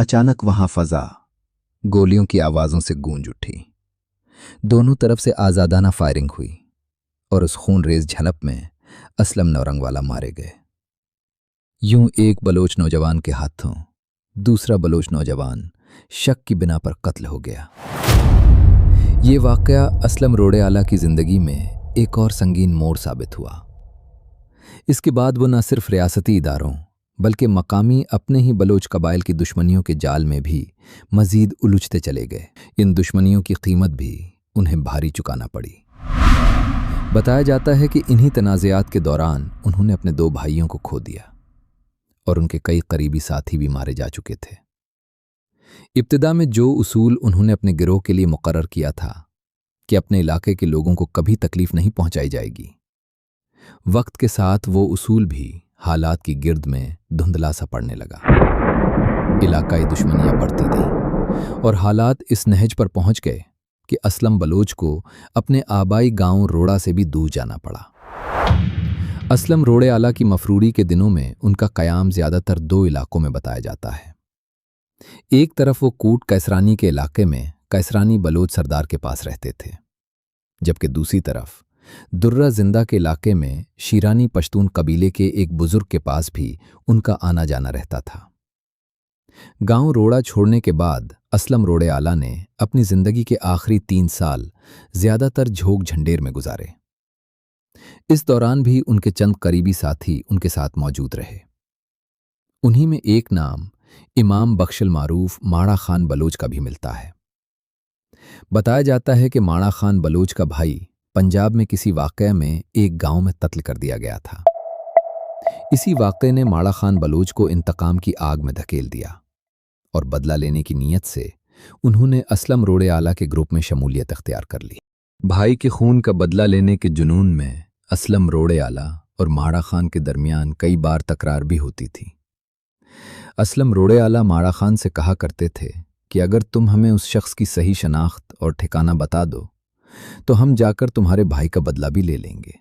अचानक वहां फजा गोलियों की आवाज़ों से गूंज उठी। दोनों तरफ से आज़ादाना फायरिंग हुई और उस खून रेज झड़प में असलम नौरंगवाला मारे गए। यूं एक बलोच नौजवान के हाथों दूसरा बलोच नौजवान शक की बिना पर कत्ल हो गया। ये वाक़या असलम रोड़े आला की ज़िंदगी में एक और संगीन मोड़ साबित हुआ। इसके बाद वो न सिर्फ रियासती इदारों बल्कि मकामी अपने ही बलोच कबाइल की दुश्मनियों के जाल में भी मज़ीद उलझते चले गए। इन दुश्मनियों की कीमत भी उन्हें भारी चुकाना पड़ी। बताया जाता है कि इन्हीं तनाज़ात के दौरान उन्होंने अपने 2 भाइयों को खो दिया और उनके कई करीबी साथी भी मारे जा चुके थे। इब्तिदा में जो उसूल उन्होंने अपने गिरोह के लिए मुकर्रर किया था कि अपने इलाके के लोगों को कभी तकलीफ नहीं पहुंचाई जाएगी, वक्त के साथ वो उसूल भी हालात की गिर्द में धुंधला सा पड़ने लगा। इलाकाई दुश्मनियां बढ़ती थीं और हालात इस नहज पर पहुंच गए कि असलम बलोच को अपने आबाई गांव रोड़ा से भी दूर जाना पड़ा। असलम रोड़े आला की मफरूरी के दिनों में उनका क़याम ज़्यादातर 2 इलाकों में बताया जाता है। एक तरफ वो कूट कैसरानी के इलाके में कैसरानी बलोच सरदार के पास रहते थे, जबकि दूसरी तरफ दुर्रा जिंदा के इलाके में शीरानी पश्तून कबीले के एक बुजुर्ग के पास भी उनका आना जाना रहता था। गांव रोड़ा छोड़ने के बाद असलम रोड़े आला ने अपनी जिंदगी के आखिरी 3 साल ज्यादातर झोंक झंडेर में गुजारे। इस दौरान भी उनके चंद करीबी साथी उनके साथ मौजूद रहे। उन्हीं में एक नाम इमाम बख्शल मारूफ माड़ा खान बलोच का भी मिलता है। बताया जाता है कि माड़ा खान बलोच का भाई पंजाब में किसी वाक़ये में एक गांव में कत्ल कर दिया गया था। इसी वाक़ये ने माड़ा खान बलोच को इंतकाम की आग में धकेल दिया और बदला लेने की नीयत से उन्होंने असलम रोड़े आला के ग्रुप में शमूलियत अख्तियार कर ली। भाई के खून का बदला लेने के जुनून में असलम रोड़े आला और माड़ा खान के दरमियान कई बार तकरार भी होती थी। असलम रोड़े आला माड़ा खान से कहा करते थे कि अगर तुम हमें उस शख्स की सही शनाख्त और ठिकाना बता दो तो हम जाकर तुम्हारे भाई का बदला भी ले लेंगे।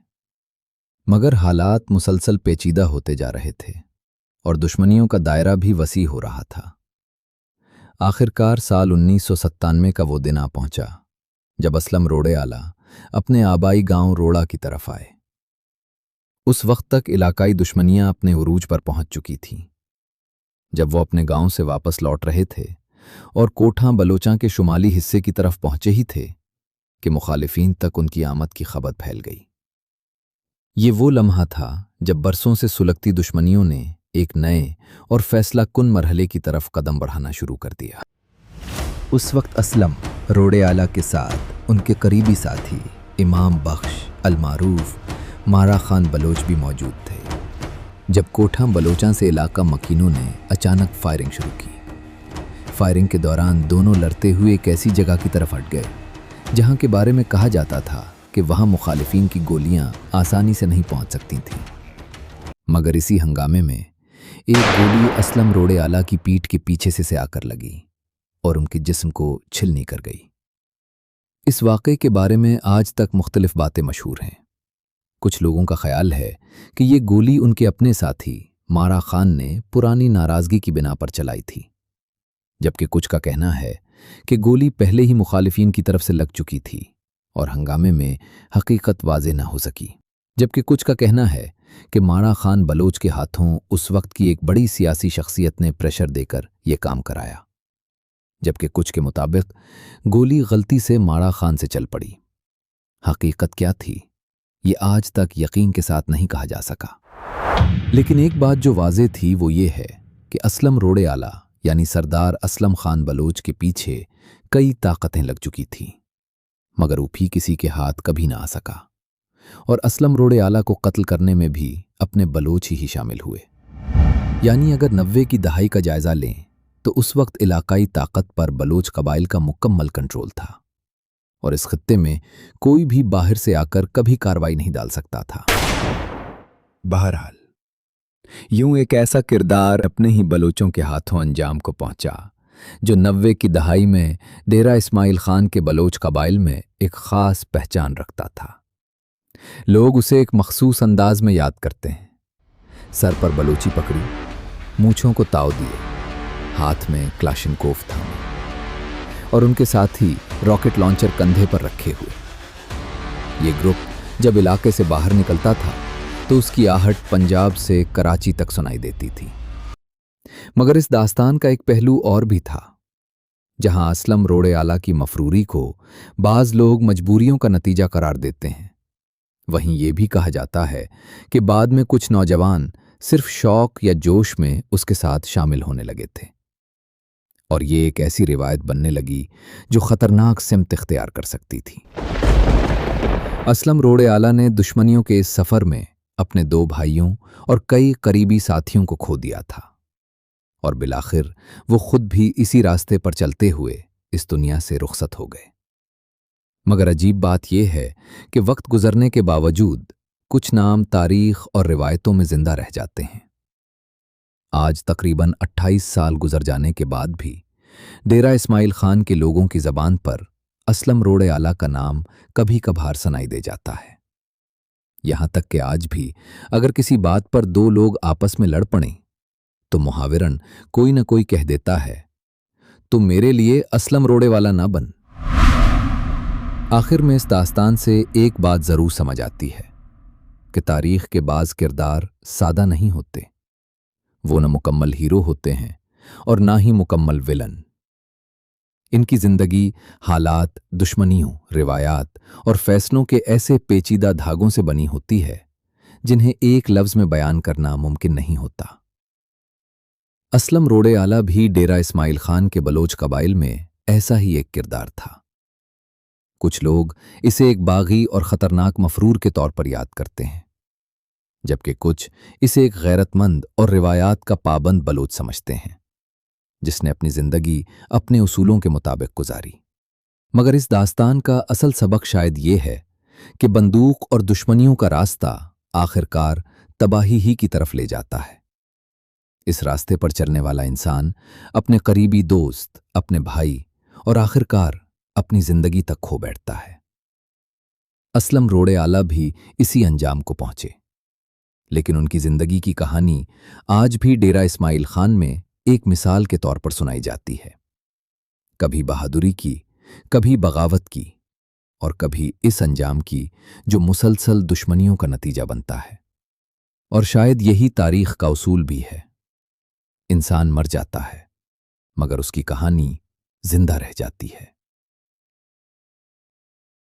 मगर हालात मुसलसल पेचीदा होते जा रहे थे और दुश्मनियों का दायरा भी वसी हो रहा था। आखिरकार साल 1997 का वो दिन आ पहुंचा जब असलम रोड़े आला अपने आबाई गांव रोड़ा की तरफ आए। उस वक्त तक इलाकाई दुश्मनियां अपने उरूज पर पहुंच चुकी थीं। जब वो अपने गांव से वापस लौट रहे थे और कोठां बलोचां के शुमाली हिस्से की तरफ पहुंचे ही थे कि मुखालिफीन तक उनकी आमद की खबर फैल गई। ये वो लम्हा था जब बरसों से सुलगती दुश्मनियों ने एक नए और फैसला कुन मरहले की तरफ कदम बढ़ाना शुरू कर दिया। उस वक्त असलम रोड़े आला के साथ उनके करीबी साथी इमाम बख्श अलमारूफ माड़ा खान बलोच भी मौजूद थे। जब कोठां बलोचां से इलाका मकीनों ने अचानक फायरिंग शुरू की। फायरिंग के दौरान दोनों लड़ते हुए एक ऐसी जगह की तरफ हट गए जहां के बारे में कहा जाता था कि वहां मुखालिफिन की गोलियां आसानी से नहीं पहुंच सकती थीं। मगर इसी हंगामे में एक गोली असलम रोड़े आला की पीठ के पीछे से आकर लगी और उनके जिस्म को छिलनी कर गई। इस वाक़े के बारे में आज तक मुख्तलिफ बातें मशहूर हैं। कुछ लोगों का ख्याल है कि ये गोली उनके अपने साथी माड़ा खान ने पुरानी नाराज़गी की बिना पर चलाई थी, जबकि कुछ का कहना है कि गोली पहले ही मुखालिफिन की तरफ से लग चुकी थी और हंगामे में हकीकत वाज़े न हो सकी। जबकि कुछ का कहना है कि माड़ा खान बलोच के हाथों उस वक्त की एक बड़ी सियासी शख्सियत ने प्रेशर देकर यह काम कराया, जबकि कुछ के मुताबिक गोली गलती से माड़ा खान से चल पड़ी। हकीकत क्या थी ये आज तक यकीन के साथ नहीं कहा जा सका, लेकिन एक बात जो वाज़े थी वो ये है कि असलम रोड़े आला यानी सरदार असलम खान बलोच के पीछे कई ताकतें लग चुकी थीं, मगर ऊपी किसी के हाथ कभी ना आ सका और असलम रोड़े आला को कत्ल करने में भी अपने बलोच ही शामिल हुए। यानी अगर 90 की दहाई का जायजा लें तो उस वक्त इलाकाई ताकत पर बलोच कबाइल का मुकम्मल कंट्रोल था और इस खित्ते में कोई भी बाहर से आकर कभी कार्रवाई नहीं डाल सकता था। बहरहाल यूं एक ऐसा किरदार अपने ही बलोचों के हाथों अंजाम को पहुंचा जो 90 की दहाई में डेरा इस्माइल खान के बलोच कबाइल में एक ख़ास पहचान रखता था। लोग उसे एक मखसूस अंदाज में याद करते हैं। सर पर बलोची पकड़ी, मूंछों को ताव दिए, हाथ में क्लाशिनकोव था और उनके साथ ही रॉकेट लॉन्चर कंधे पर रखे हुए। ये ग्रुप जब इलाके से बाहर निकलता था तो उसकी आहट पंजाब से कराची तक सुनाई देती थी। मगर इस दास्तान का एक पहलू और भी था। जहां असलम रोड़े आला की मफरूरी को बाज लोग मजबूरियों का नतीजा करार देते हैं, वहीं ये भी कहा जाता है कि बाद में कुछ नौजवान सिर्फ शौक या जोश में उसके साथ शामिल होने लगे थे, और ये एक ऐसी रिवायत बनने लगी जो खतरनाक सिमत इख्तियार कर सकती थी। असलम रोड़े आला ने दुश्मनियों के इस सफर में अपने 2 भाइयों और कई करीबी साथियों को खो दिया था, और बिलाखिर वो खुद भी इसी रास्ते पर चलते हुए इस दुनिया से रुखसत हो गए। मगर अजीब बात यह है कि वक्त गुजरने के बावजूद कुछ नाम तारीख और रिवायतों में जिंदा रह जाते हैं। आज तकरीबन 28 साल गुजर जाने के बाद भी डेरा इस्माइल खान के लोगों की जबान पर असलम रोड़े आला का नाम कभी कभार सुनाई दे जाता है। यहां तक कि आज भी अगर किसी बात पर 2 लोग आपस में लड़ पड़ें तो मुहाविरन कोई न कोई कह देता है, तुम मेरे लिए असलम रोड़े वाला ना बन। आखिर में इस दास्तान से एक बात जरूर समझ आती है कि तारीख के बाज किरदार सादा नहीं होते। वो न मुकम्मल हीरो होते हैं और ना ही मुकम्मल विलन। इनकी जिंदगी हालात, दुश्मनियों, रिवायात और फैसलों के ऐसे पेचीदा धागों से बनी होती है जिन्हें एक लफ्ज में बयान करना मुमकिन नहीं होता। असलम रोड़े आला भी डेरा इस्माइल खान के बलोच कबाइल में ऐसा ही एक किरदार था। कुछ लोग इसे एक बागी और खतरनाक मफरूर के तौर पर याद करते हैं, जबकि कुछ इसे एक गैरतमंद और रिवायात का पाबंद बलोच समझते हैं जिसने अपनी जिंदगी अपने उसूलों के मुताबिक गुजारी। मगर इस दास्तान का असल सबक शायद ये है कि बंदूक और दुश्मनियों का रास्ता आखिरकार तबाही ही की तरफ ले जाता है। इस रास्ते पर चलने वाला इंसान अपने करीबी दोस्त, अपने भाई और आखिरकार अपनी जिंदगी तक खो बैठता है। असलम रोड़े आला भी इसी अंजाम को पहुंचे, लेकिन उनकी जिंदगी की कहानी आज भी डेरा इस्माइल खान में एक मिसाल के तौर पर सुनाई जाती है। कभी बहादुरी की, कभी बगावत की और कभी इस अंजाम की जो मुसलसल दुश्मनियों का नतीजा बनता है। और शायद यही तारीख का उसूल भी है, इंसान मर जाता है मगर उसकी कहानी जिंदा रह जाती है।